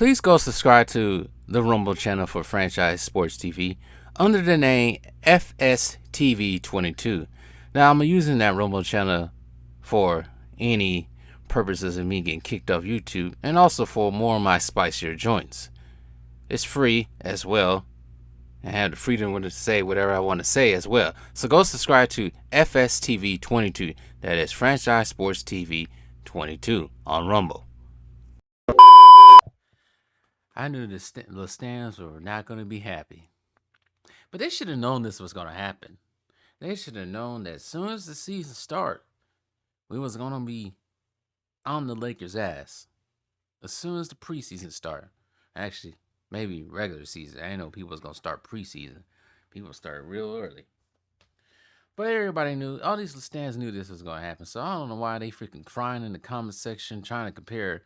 Please go subscribe to the Rumble channel for Franchise Sports TV under the name FSTV22. Now, I'm using that Rumble channel for any purposes of me getting kicked off YouTube and also for more of my spicier joints. It's free as well. I have the freedom to say whatever I want to say as well. So go subscribe to FSTV22. That is Franchise Sports TV 22 on Rumble. I knew the stands were not going to be happy. But they should have known this was going to happen. They should have known that as soon as the season started, we was going to be on the Lakers' ass. As soon as the preseason started. Actually, maybe regular season. I didn't know people was going to start preseason. People started real early. But everybody knew, all these stands knew this was going to happen. So I don't know why they freaking crying in the comment section trying to compare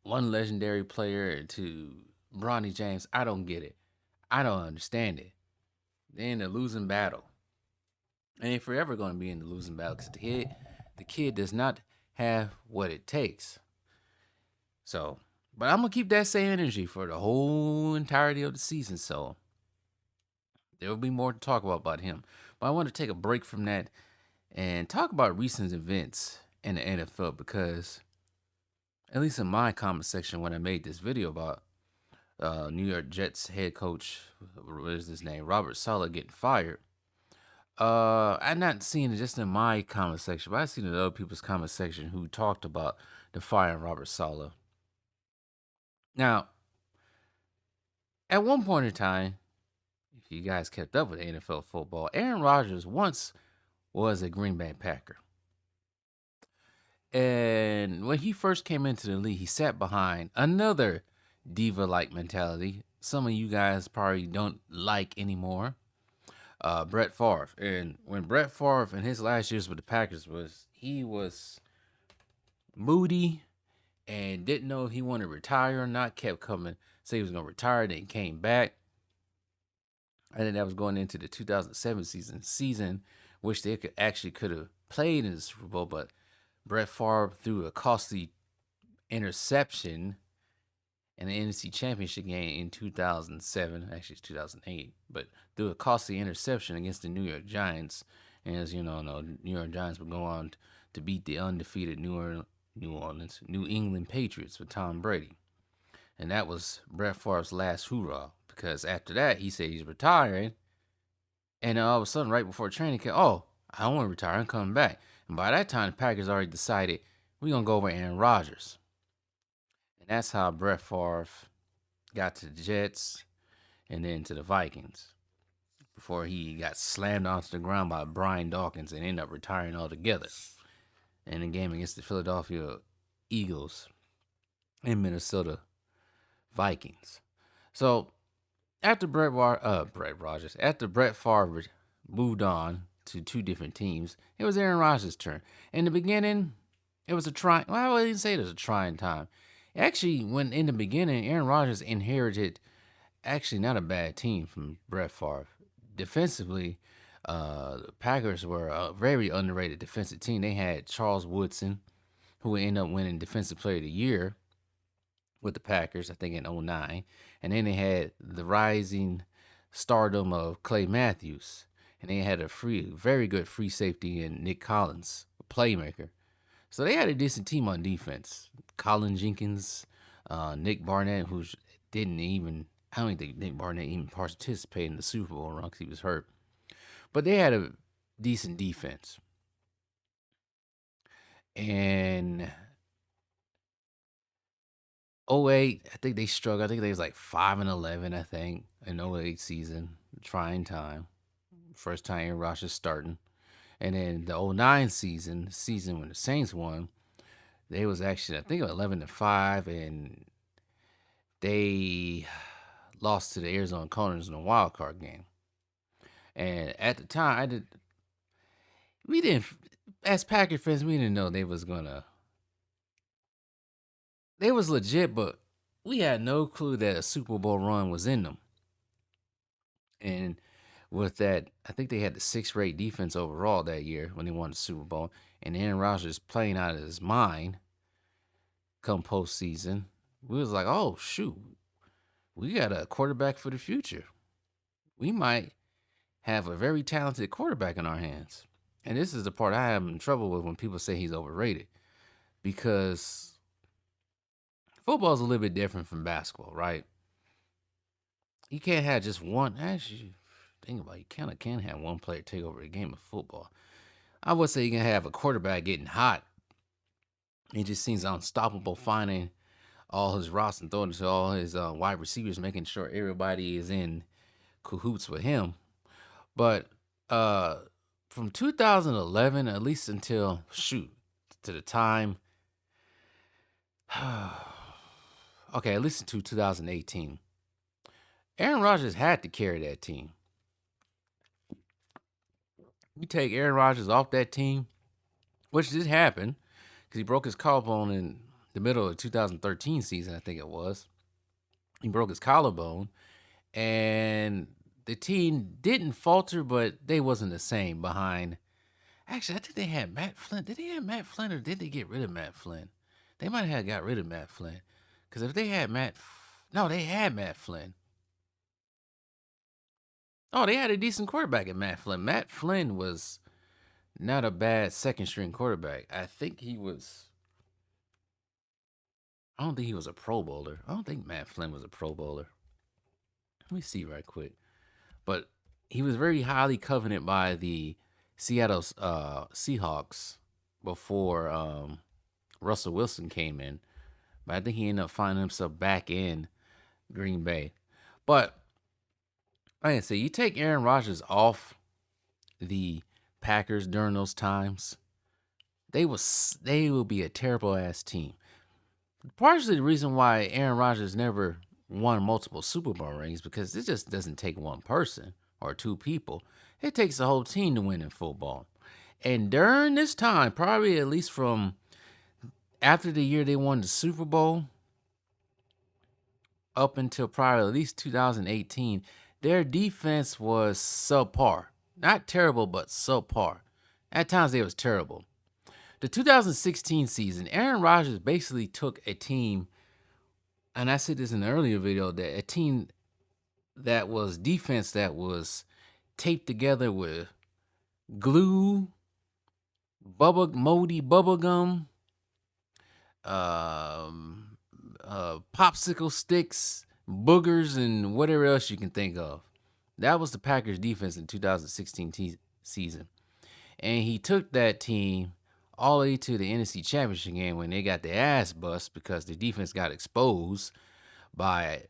one legendary player to Bronny James. I don't get it. I don't understand it. They're in a losing battle. And they're forever going to be in the losing battle because the kid does not have what it takes. So, but I'm going to keep that same energy for the whole entirety of the season. So, there will be more to talk about him. But I want to take a break from that and talk about recent events in the NFL because, at least in my comment section when I made this video about New York Jets head coach, what is his name, Robert Saleh getting fired, I'm not seeing it just in my comment section, but I've seen it in other people's comment section who talked about the firing Robert Saleh. Now, at one point in time, if you guys kept up with NFL football, Aaron Rodgers once was a Green Bay Packer. And when he first came into the league, he sat behind another diva-like mentality. Some of you guys probably don't like anymore. Brett Favre. And when Brett Favre in his last years with the Packers he was moody and didn't know if he wanted to retire or not, kept coming, said he was going to retire, then came back. And then that was going into the 2007 season, which they could have played in the Super Bowl, but Brett Favre threw a costly interception in the NFC Championship game in 2007, actually it's 2008, but threw a costly interception against the New York Giants. And as you know, the New York Giants would go on to beat the undefeated New England Patriots with Tom Brady. And that was Brett Favre's last hoorah, because after that, he said he's retiring. And all of a sudden, right before training camp, I don't want to retire, I'm coming back. And by that time, the Packers already decided, we're going to go over Aaron Rodgers. And that's how Brett Favre got to the Jets and then to the Vikings before he got slammed onto the ground by Brian Dawkins and ended up retiring altogether in a game against the Philadelphia Eagles and Minnesota Vikings. So after Brett Favre moved on to two different teams, it was Aaron Rodgers' turn. In the beginning, it was I wouldn't say it was a trying time. Actually, when in the beginning, Aaron Rodgers inherited actually not a bad team from Brett Favre. Defensively, the Packers were a very underrated defensive team. They had Charles Woodson, who would end up winning Defensive Player of the Year with the Packers, I think in 2009. And then they had the rising stardom of Clay Matthews. And they had a very good free safety in Nick Collins, a playmaker. So they had a decent team on defense. Colin Jenkins, Nick Barnett, who I don't think Nick Barnett even participated in the Super Bowl run because he was hurt. But they had a decent defense. And 2008, I think they struggled. I think they was like 5-11, I think, in 2008 season. Trying time. First time Aaron Rodgers starting. And then the 2009 season when the Saints won, they was actually, I think, 11-5, and they lost to the Arizona Cardinals in a wild card game. And at the time, as Packer fans, we didn't know they was legit, but we had no clue that a Super Bowl run was in them. And with that, I think they had the 6th-rate defense overall that year when they won the Super Bowl. And Aaron Rodgers playing out of his mind come postseason, We was like, oh shoot, we got a quarterback for the future. We might have a very talented quarterback in our hands. And this is the part I have in trouble with when people say he's overrated, because football is a little bit different from basketball, right? You can't have just one. Actually, think about it, you kind of can have one player take over a game of football. I would say you can have a quarterback getting hot. He just seems unstoppable, finding all his routes and throwing it to all his wide receivers, making sure everybody is in cahoots with him. But uh, from 2011, at least until to the time, okay, at least until 2018, Aaron Rodgers had to carry that team. You take Aaron Rodgers off that team, which did happen because he broke his collarbone in the middle of the 2013 season, I think it was. He broke his collarbone, and the team didn't falter, but they wasn't the same behind. Actually, I think they had Matt Flynn. Did they have Matt Flynn, or did they get rid of Matt Flynn? They might have got rid of Matt Flynn, because if they had no, they had Matt Flynn. Oh, they had a decent quarterback in Matt Flynn. Matt Flynn was not a bad second string quarterback. I think he was. I don't think he was a Pro Bowler. I don't think Matt Flynn was a Pro Bowler. Let me see right quick. But he was very highly coveted by the Seattle Seahawks before Russell Wilson came in. But I think he ended up finding himself back in Green Bay. But like I say, you take Aaron Rodgers off the Packers during those times, they will be a terrible ass team. Partially the reason why Aaron Rodgers never won multiple Super Bowl rings, because it just doesn't take one person or two people. It takes a whole team to win in football. And during this time, probably at least from after the year they won the Super Bowl up until probably at least 2018, their defense was subpar. Not terrible, but subpar. At times they was terrible. The 2016 season, Aaron Rodgers basically took a team, and I said this in an earlier video, that a team that was defense that was taped together with glue, moldy bubble gum, popsicle sticks, boogers, and whatever else you can think of. That was the Packers defense in 2016 season. And he took that team all the way to the NFC Championship game when they got their ass bust because the defense got exposed by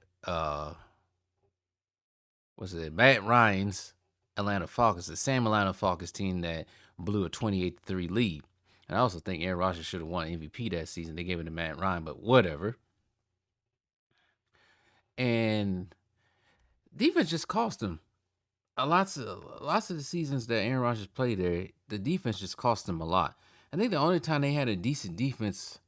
Matt Ryan's Atlanta Falcons, the same Atlanta Falcons team that blew a 28-3 lead. And I also think Aaron Rodgers should have won MVP that season. They gave it to Matt Ryan, but whatever. And defense just cost them. Lots of the seasons that Aaron Rodgers played there, the defense just cost them a lot. I think the only time they had a decent defense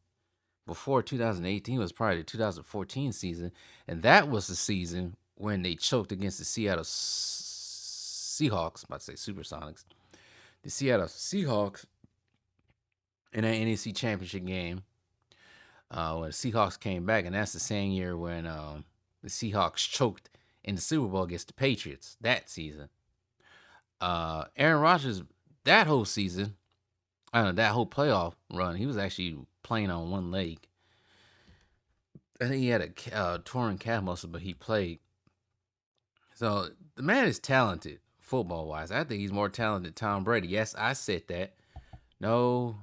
before 2018 was probably the 2014 season, and that was the season when they choked against the Seattle Seahawks. I'm about to say Supersonics. The Seattle Seahawks in that NFC Championship game when the Seahawks came back, and that's the same year when the Seahawks choked in the Super Bowl against the Patriots that season. Aaron Rodgers, that whole season, that whole playoff run, he was actually playing on one leg. I think he had a torn calf muscle, but he played. So the man is talented football wise. I think he's more talented than Tom Brady. Yes, I said that. No,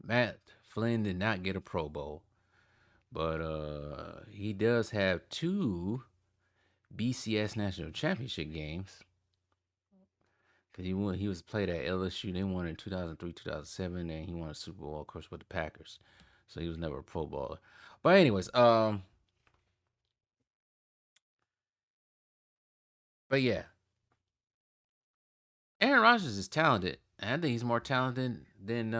Matt Flynn did not get a Pro Bowl, but he does have 2 BCS National Championship games. Because he was played at LSU. They won in 2003, 2007, and he won a Super Bowl, of course, with the Packers. So he was never a Pro Bowler. But anyways, but yeah, Aaron Rodgers is talented. And I think he's more talented than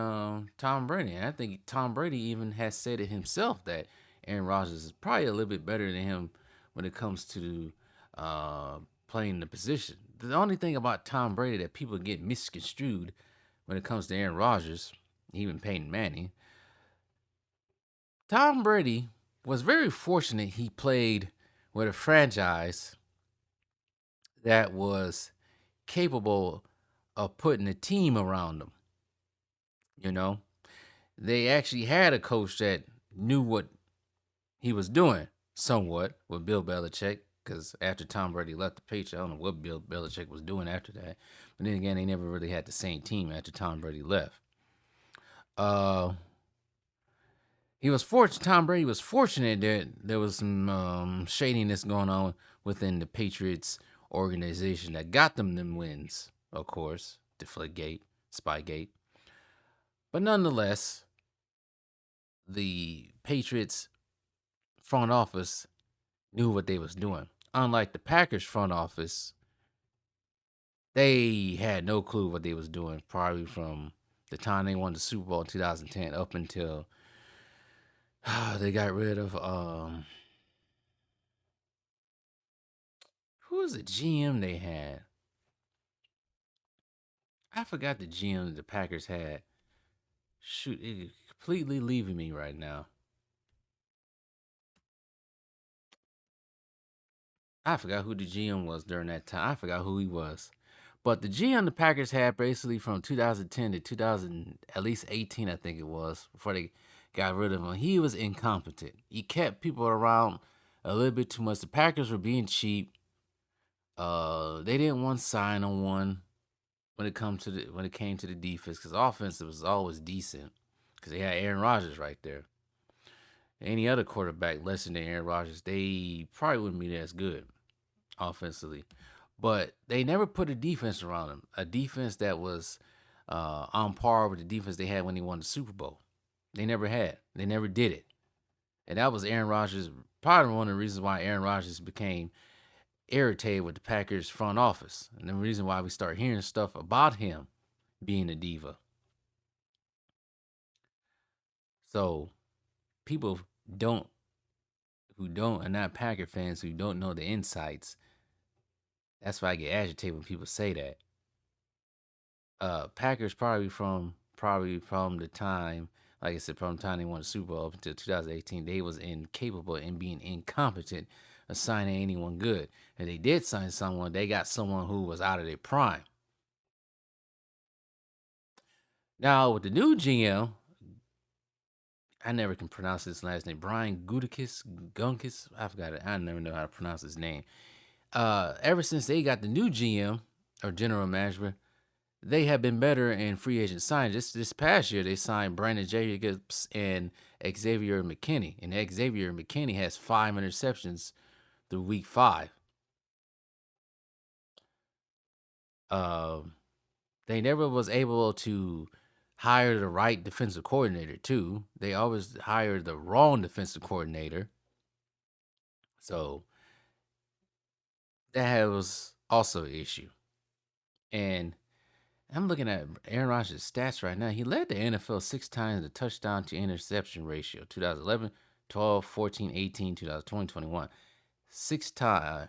Tom Brady. And I think Tom Brady even has said it himself that Aaron Rodgers is probably a little bit better than him when it comes to playing the position. The only thing about Tom Brady that people get misconstrued when it comes to Aaron Rodgers, even Peyton Manning, Tom Brady was very fortunate he played with a franchise that was capable of putting a team around him. You know, they actually had a coach that knew what he was doing somewhat with Bill Belichick. Because after Tom Brady left the Patriots, I don't know what Bill Belichick was doing after that. But then again, they never really had the same team after Tom Brady left. Uh, he was fortunate. Tom Brady was fortunate that there was some shadiness going on within the Patriots organization that got them wins. Of course, Deflategate, Spygate, but nonetheless, the Patriots front office knew what they was doing. Unlike the Packers front office, they had no clue what they was doing. Probably from the time they won the Super Bowl in 2010 up until they got rid of who was the GM they had? I forgot the GM the Packers had. Shoot, it's completely leaving me right now. I forgot who the GM was during that time. I forgot who he was. But the GM the Packers had basically from 2010 to 2000, at least 18, I think it was, before they got rid of him. He was incompetent. He kept people around a little bit too much. The Packers were being cheap. They didn't want to sign on one when it came to the defense, because offense was always decent because they had Aaron Rodgers right there. Any other quarterback less than Aaron Rodgers, they probably wouldn't be as good offensively. But they never put a defense around him, a defense that was on par with the defense they had when they won the Super Bowl. They never had. They never did it. And that was Aaron Rodgers. Probably one of the reasons why Aaron Rodgers became irritated with the Packers front office. And the reason why we start hearing stuff about him being a diva. So people don't who don't are not Packer fans who don't know the insights. That's why I get agitated when people say that. Packers probably from the time, like I said, from the time they won the Super Bowl up until 2018, they was incapable and being incompetent of signing anyone good. And they did sign someone, they got someone who was out of their prime. Now with the new GM, I never can pronounce his last name. Brian Gunkis. I forgot it. I never know how to pronounce his name. Ever since they got the new GM or general manager, they have been better in free agent signings. This past year, they signed Brandon Jacobs and Xavier McKinney, and Xavier McKinney has 5 interceptions through week 5. Um, they never was able to hire the right defensive coordinator too. They always hired the wrong defensive coordinator. So that was also an issue. And I'm looking at Aaron Rodgers' stats right now. He led the NFL 6 times the touchdown to interception ratio: 2011, 12, 14, 18, 2020, 21. 6 times.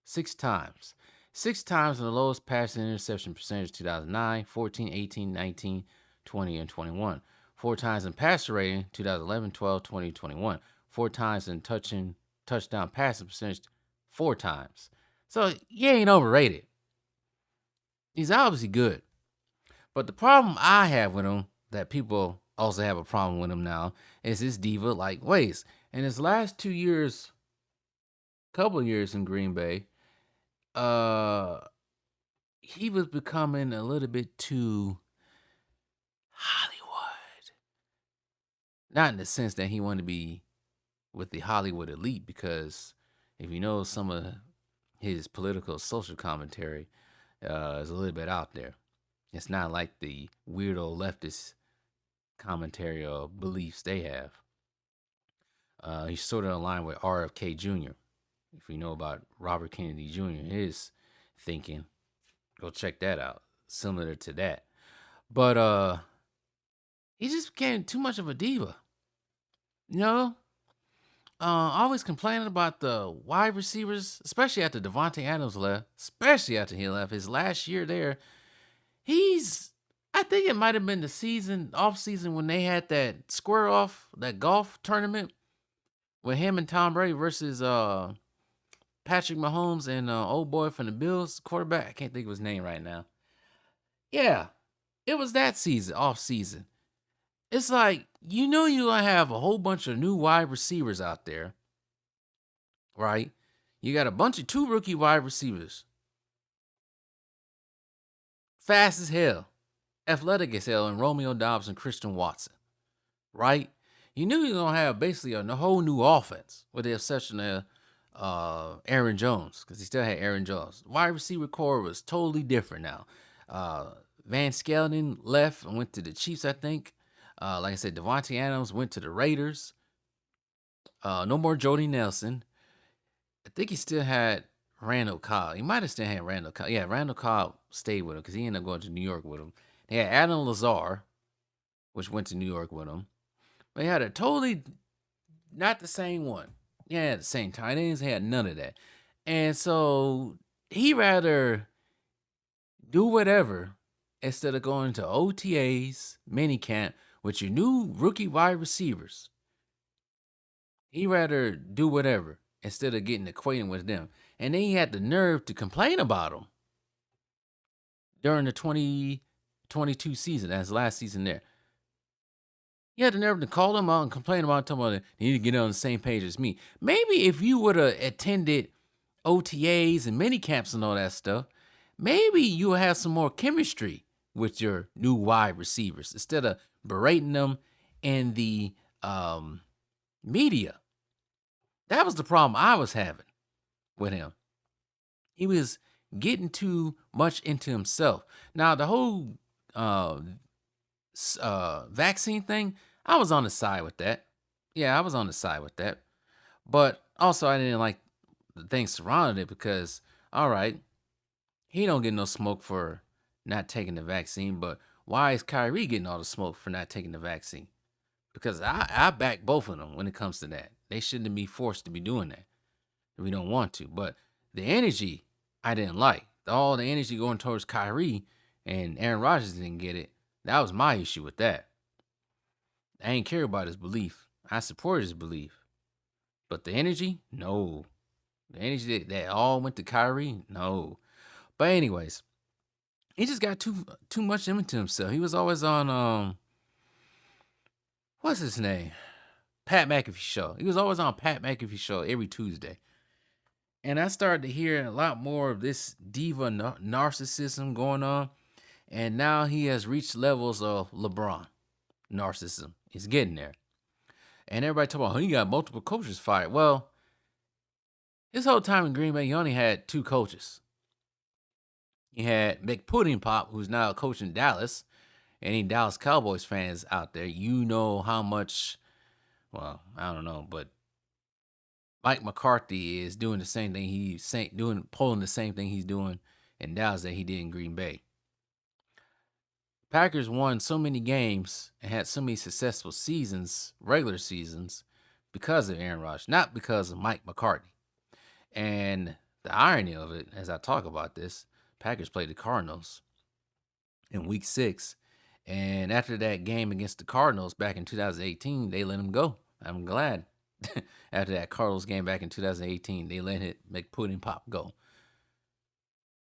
6 times. 6 times in the lowest passing interception percentage: 2009, 14, 18, 19, 20, and 21. 4 times in passer rating: 2011, 12, 20, 21. 4 times in touchdown passing percentage: 4 times. So he ain't overrated. He's obviously good. But the problem I have with him, that people also have a problem with him now, is his diva like ways. In his last 2 years, couple years in Green Bay, uh, he was becoming a little bit too Hollywood. Not in the sense that he wanted to be with the Hollywood elite, because if you know some of his political social commentary, is a little bit out there. It's not like the weirdo leftist commentary or beliefs they have. He's sort of aligned with RFK Jr. If you know about Robert Kennedy Jr., his thinking, go check that out. Similar to that. But he just became too much of a diva. You know? Always complaining about the wide receivers, especially after Devontae Adams left, especially after he left. His last year there, I think it might have been the off season when they had that square off, that golf tournament. with him and Tom Brady versus Patrick Mahomes and old boy from the Bills quarterback. I can't think of his name right now. Yeah, it was that season, off season. It's like you're gonna have a whole bunch of new wide receivers out there, right? You got a bunch of two rookie wide receivers, fast as hell, athletic as hell, and Romeo Dobbs and Christian Watson, right? You knew you were gonna have basically a whole new offense, with the exception of Aaron Jones, because he still had Aaron Jones. Wide receiver core was totally different now. Van Skelton left and went to the Chiefs, I think. Like I said, Devontae Adams went to the Raiders. No more Jordy Nelson. I think he still had Randall Cobb. He might have still had Randall Cobb. Yeah, Randall Cobb stayed with him because he ended up going to New York with him. They had Adam Lazar, which went to New York with him. But he had a totally not the same one. Yeah, the same tight ends. He had none of that. And so he rather do whatever instead of going to OTAs, minicamp with your new rookie wide receivers. He rather do whatever instead of getting acquainted with them. And then he had the nerve to complain about them during the 2022 season. That's last season there. He had the nerve to call them out and complain about them. They need to get on the same page as me. Maybe if you would have attended OTAs and mini camps and all that stuff, maybe you'll have some more chemistry with your new wide receivers instead of berating them in the media. That was the problem I was having with him. He was getting too much into himself. Now, the whole vaccine thing, I was on the side with that. Yeah, I was on the side with that. But also, I didn't like the things surrounding it because, all right, he don't get no smoke for not taking the vaccine, but why is Kyrie getting all the smoke for not taking the vaccine? Because I back both of them when it comes to that. They shouldn't be forced to be doing that if we don't want to. But the energy I didn't like. All the energy going towards Kyrie and Aaron Rodgers didn't get it. That was my issue with that. I ain't care about his belief. I support his belief. But the energy, no. The energy that all went to Kyrie, no. But anyways, he just got too much into himself. He was always on what's his name? Pat McAfee show. He was always on Pat McAfee show every Tuesday. And I started to hear a lot more of this diva narcissism going on. And now he has reached levels of LeBron narcissism. He's getting there. And everybody talking about, he got multiple coaches fired. Well, his whole time in Green Bay, he only had two coaches. He had McPudding Pop, who's now coaching Dallas. Any Dallas Cowboys fans out there, you know how much, well, I don't know, but Mike McCarthy is doing the same thing pulling the same thing he's doing in Dallas that he did in Green Bay. Packers won so many games and had so many successful seasons, regular seasons, because of Aaron Rodgers, not because of Mike McCarthy. And the irony of it, as I talk about this, Packers played the Cardinals in Week 6, and after that game against the Cardinals back in 2018, they let him go. I'm glad. After that Cardinals game back in 2018, they let McPudding Pop go.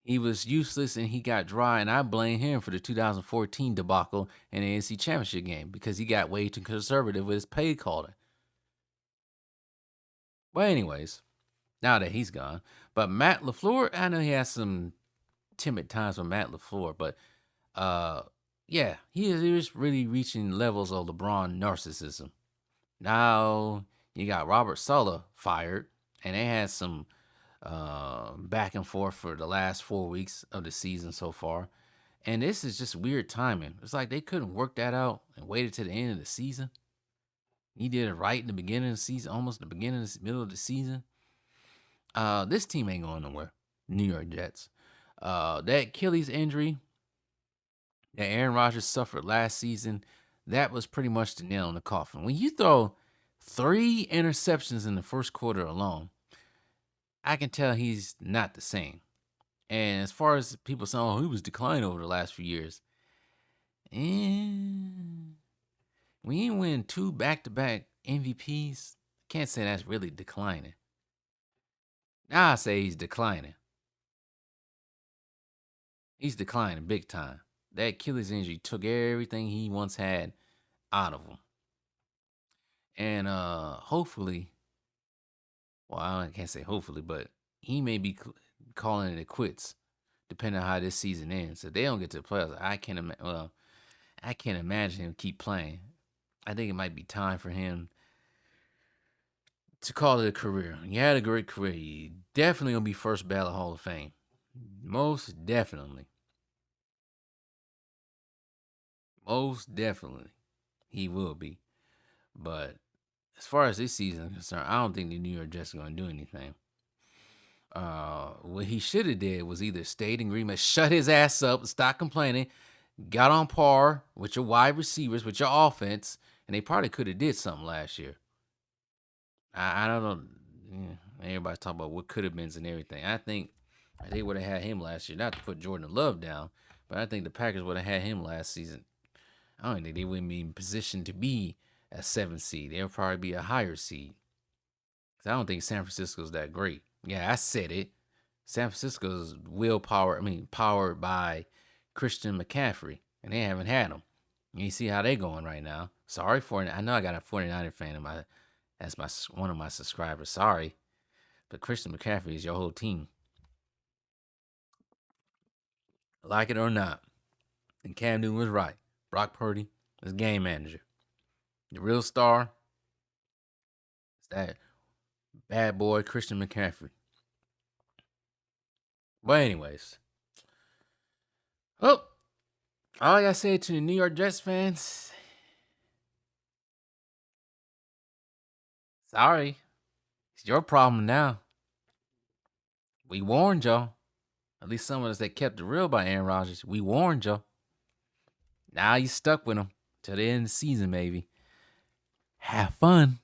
He was useless and he got dry, and I blame him for the 2014 debacle in the NFC Championship game because he got way too conservative with his play calling. Well, anyways, now that he's gone, but Matt LaFleur, I know he has some timid times with Matt LaFleur, but yeah, he is really reaching levels of LeBron narcissism. Now you got Robert Saleh fired, and they had some back and forth for the last 4 weeks of the season so far. And this is just weird timing. It's like they couldn't work that out and waited to the end of the season. He did it right in the beginning of the season, almost the beginning of the middle of the season. This team ain't going nowhere. New York Jets. That Achilles injury that Aaron Rodgers suffered last season, that was pretty much the nail in the coffin. When you throw 3 interceptions in the first quarter alone, I can tell he's not the same. And as far as people saying, oh, he was declining over the last few years, we ain't win 2 back-to-back MVPs. can't say that's really declining. Now I say he's declining. He's declining big time. That Achilles injury took everything he once had out of him. And hopefully, well, I can't say hopefully, but he may be calling it quits, depending on how this season ends. If they don't get to the playoffs, I can't imagine him keep playing. I think it might be time for him to call it a career. He had a great career. He definitely gonna be first ballot Hall of Fame. Most definitely. Most definitely. He will be. But as far as this season is concerned, I don't think the New York Jets are gonna do anything. What he should have did was either stayed in Green Bay, shut his ass up, stop complaining, got on par with your wide receivers, with your offense, and they probably could have did something last year. I don't know. Yeah, everybody's talking about what could have been and everything. I think they would have had him last year. Not to put Jordan Love down, but I think the Packers would have had him last season. I don't think they wouldn't be in position to be a 7th seed. They'll probably be a higher seed. I don't think San Francisco's that great. Yeah, I said it. San Francisco's powered by Christian McCaffrey, and they haven't had him. You see how they going right now. Sorry for it. I know I got a 49er fan in my as my one of my subscribers. Sorry, but Christian McCaffrey is your whole team. Like it or not, and Cam Newton was right. Brock Purdy is game manager. The real star is that bad boy Christian McCaffrey. But anyways, oh, all I gotta say to the New York Jets fans, sorry, it's your problem now. We warned y'all. At least some of us that kept it real by Aaron Rodgers. We warned y'all. Now you stuck with him till the end of the season, maybe. Have fun.